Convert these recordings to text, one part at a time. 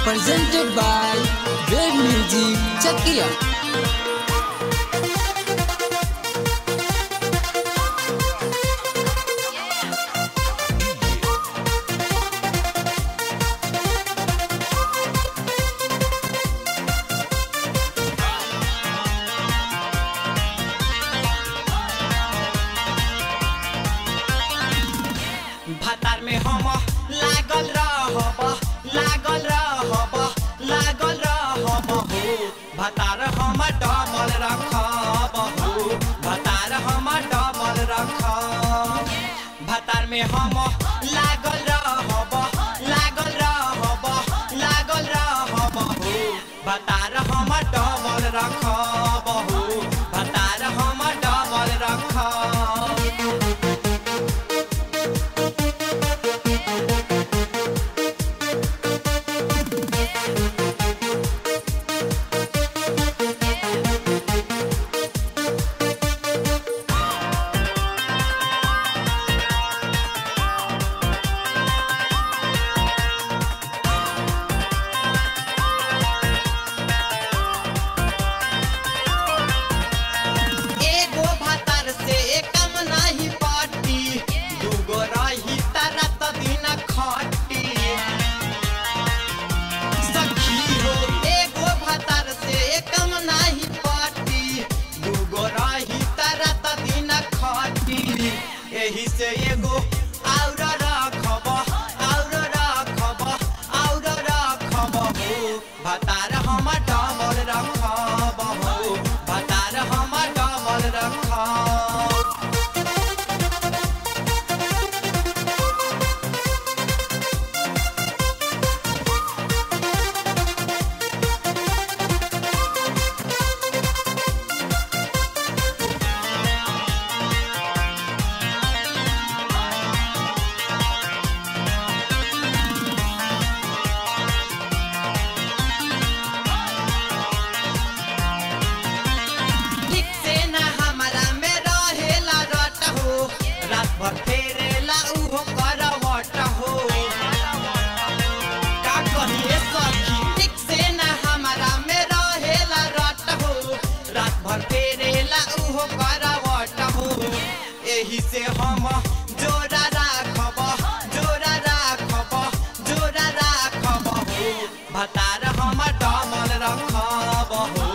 presented by Wave Music Chakia. भतार में हम लागल रहब हो भतार हम डबल रखब हो भतार हम डबल रखब भतार में हम लागल रहब हो भतार हम डबल रखब हो भतार हम डबल रखब। एही से एगो और रखब हो भतार हम डबल रखब हो भतार हम डबल रखब। फेरेला उहो करवट हो का कहिए सखी ठीक से ना हमारा में रहेला रट हो रात भर फेरेला उहो करवट हो एही से हम जोरा राखब हो भतार हम डबल रखब हो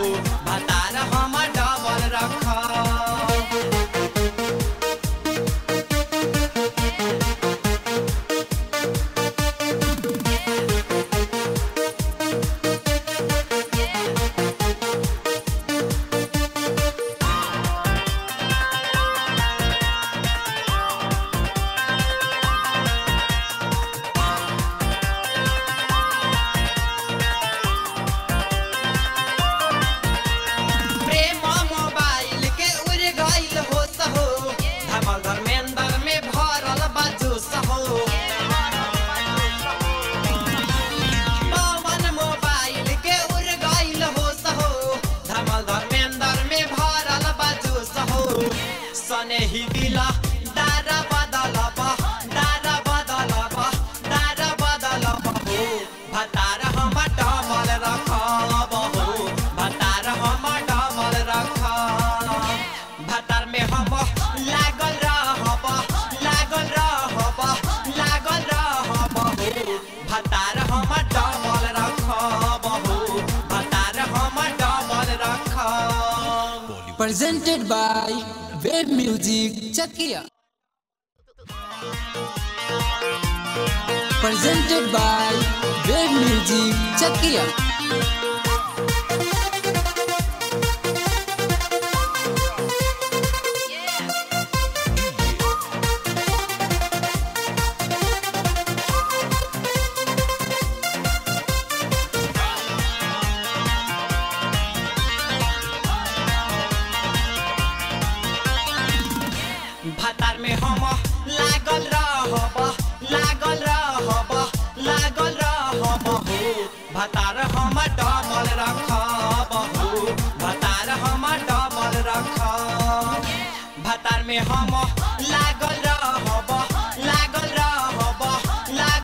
भतार हम डबल रखब। सनेही दिला दारा बदलब हो भतार हम डबल रखब हो भतार हम डबल रखब भतार में हम लागल रहब हो भतार हम डबल रखब हो भतार हम डबल रखब। Presented by Wave Music Chakia. Presented by Wave Music Chakia.